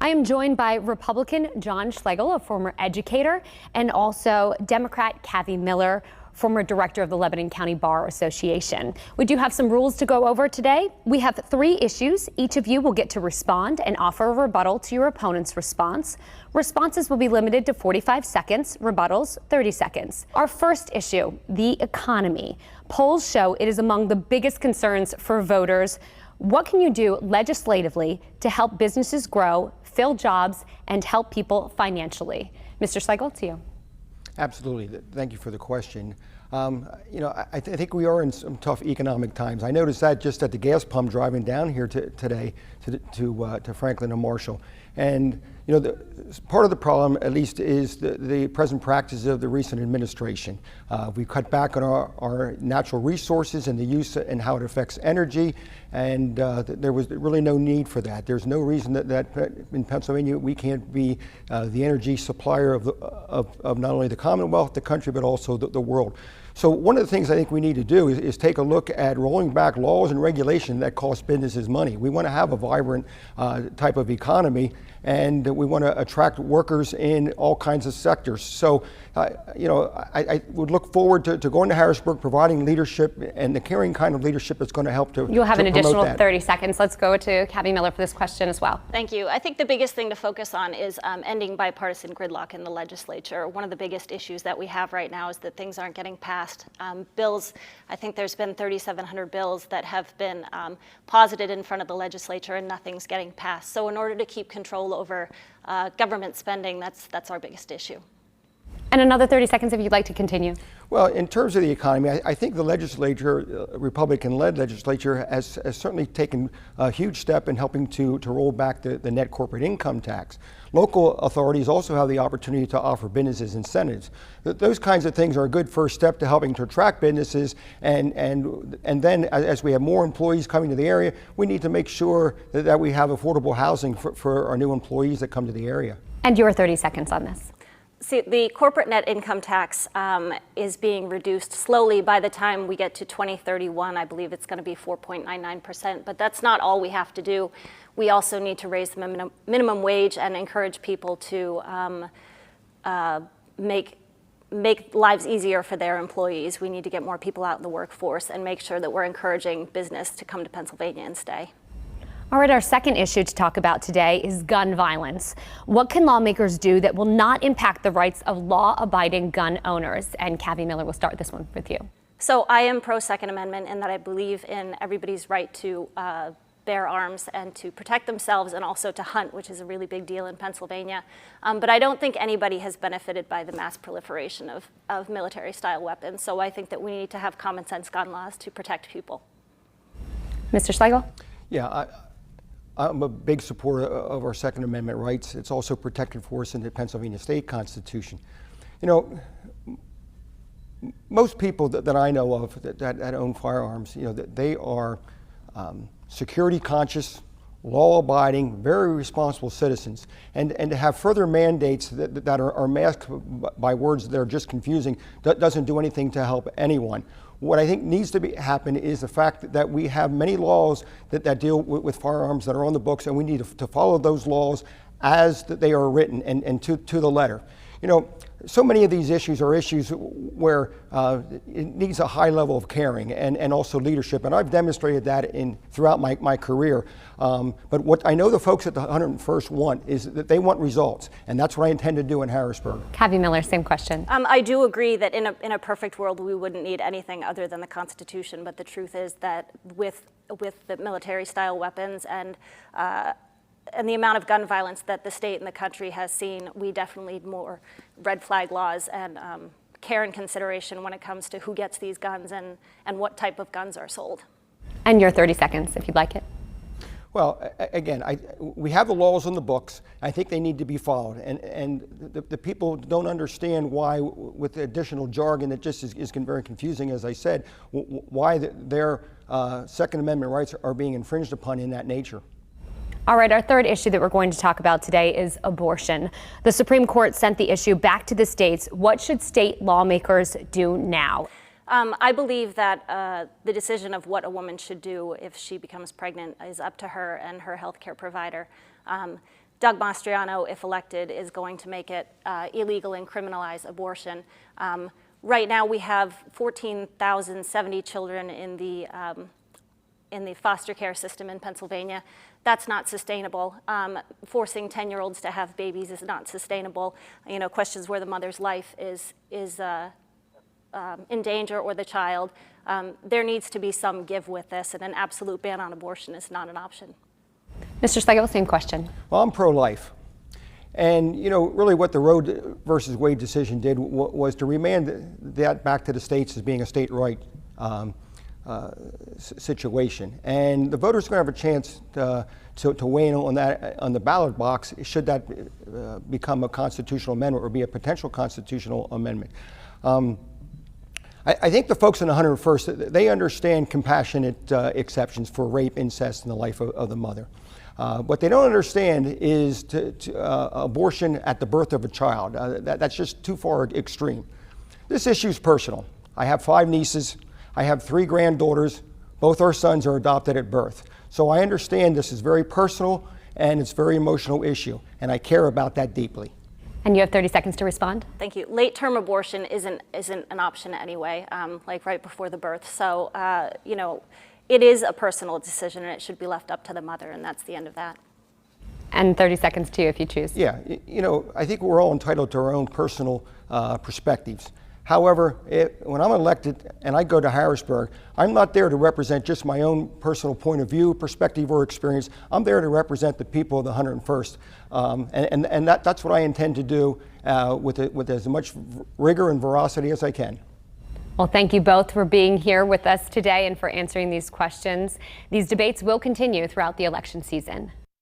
I am joined by Republican John Schlegel, a former educator, and also Democrat Kathy Miller, former director of the Lebanon County Bar Association. We do have some rules to go over today. We have 3 issues. Each of you will get to respond and offer a rebuttal to your opponent's response. Responses will be limited to 45 seconds, rebuttals 30 seconds. Our first issue, the economy. Polls show it is among the biggest concerns for voters. What can you do legislatively to help businesses grow, fill jobs, and help people financially? Mr. Schlegel, to you. Absolutely. Thank you for the question. I think we are in some tough economic times. I noticed that just at the gas pump driving down here today to Franklin and Marshall. And part of the problem, at least, is the present practices of the recent administration. We cut back on our natural resources and the use and how it affects energy, and there was really no need for that. There's no reason that in Pennsylvania we can't be the energy supplier of not only the Commonwealth, the country, but also the world. So one of the things I think we need to do is take a look at rolling back laws and regulation that cost businesses money. We want to have a vibrant type of economy, and we want to attract workers in all kinds of sectors. So, I would look forward to going to Harrisburg, providing leadership and the caring kind of leadership that's going to help to You'll have an additional that. 30 seconds. Let's go to Kathy Miller for this question as well. Thank you. I think the biggest thing to focus on is ending bipartisan gridlock in the legislature. One of the biggest issues that we have right now is that things aren't getting passed. Bills, I think there's been 3,700 bills that have been posited in front of the legislature and nothing's getting passed. So in order to keep control over government spending, that's our biggest issue. And another 30 seconds if you'd like to continue. Well, in terms of the economy, I think the legislature, Republican-led legislature, has certainly taken a huge step in helping to roll back the net corporate income tax. Local authorities also have the opportunity to offer businesses incentives. Those kinds of things are a good first step to helping to attract businesses, and then as we have more employees coming to the area, we need to make sure that we have affordable housing for our new employees that come to the area. And your 30 seconds on this. See, the corporate net income tax is being reduced slowly. By the time we get to 2031, I believe it's going to be 4.99%, but that's not all we have to do. We also need to raise the minimum wage and encourage people to make lives easier for their employees. We need to get more people out in the workforce and make sure that we're encouraging business to come to Pennsylvania and stay. All right, our second issue to talk about today is gun violence. What can lawmakers do that will not impact the rights of law-abiding gun owners? And Kathy Miller will start this one with you. So I am pro-Second Amendment in that I believe in everybody's right to bear arms and to protect themselves and also to hunt, which is a really big deal in Pennsylvania. But I don't think anybody has benefited by the mass proliferation of military-style weapons. So I think that we need to have common sense gun laws to protect people. Mr. Schlegel? Yeah, I'm a big supporter of our Second Amendment rights. It's also protected for us in the Pennsylvania State Constitution. Most people that I know of that own firearms, they are security conscious, law-abiding, very responsible citizens. And to have further mandates that are masked by words that are just confusing doesn't do anything to help anyone. What I think needs to happen is the fact that we have many laws that deal with firearms that are on the books, and we need to follow those laws as they are written and to the letter. So many of these issues are issues where it needs a high level of caring and also leadership, and I've demonstrated that throughout my career. But what I know the folks at the 101st want is that they want results, and that's what I intend to do in Harrisburg. Kathy Miller, same question. I do agree that in a perfect world we wouldn't need anything other than the Constitution, but the truth is that with the military-style weapons and the amount of gun violence that the state and the country has seen, we definitely need more red flag laws and care and consideration when it comes to who gets these guns and what type of guns are sold. And your 30 seconds, if you'd like it. Well, again, we have the laws on the books. I think they need to be followed. And the people don't understand why, with the additional jargon that just is very confusing, as I said, why their Second Amendment rights are being infringed upon in that nature. All right, our third issue that we're going to talk about today is abortion. The Supreme Court sent the issue back to the states. What should state lawmakers do now? I believe that the decision of what a woman should do if she becomes pregnant is up to her and her health care provider. Doug Mastriano, if elected, is going to make it illegal and criminalize abortion. Right now, we have 14,070 children in the foster care system in Pennsylvania. That's not sustainable. Forcing 10-year-olds to have babies is not sustainable. You know, questions where the mother's life is in danger or the child. There needs to be some give with this, and an absolute ban on abortion is not an option. Mr. Schlegel, same question. Well, I'm pro-life. And, you know, really what the Roe versus Wade decision did was to remand that back to the states as being a state right situation. And the voters are going to have a chance to weigh in on that on the ballot box should that become a constitutional amendment or be a potential constitutional amendment. I think the folks in the 101st, they understand compassionate exceptions for rape, incest, and the life of the mother. What they don't understand is abortion at the birth of a child. That's just too far extreme. This issue is personal. I have 5 nieces. I have 3 granddaughters. Both our sons are adopted at birth. So I understand this is very personal and it's a very emotional issue, and I care about that deeply. And you have 30 seconds to respond. Thank you. Late-term abortion isn't an option anyway, like right before the birth. So, you know, it is a personal decision, and it should be left up to the mother, and that's the end of that. And 30 seconds too, if you choose. Yeah, you know, I think we're all entitled to our own personal perspectives. However, when I'm elected and I go to Harrisburg, I'm not there to represent just my own personal point of view, perspective, or experience. I'm there to represent the people of the 101st. And that's what I intend to do with as much rigor and veracity as I can. Well, thank you both for being here with us today and for answering these questions. These debates will continue throughout the election season.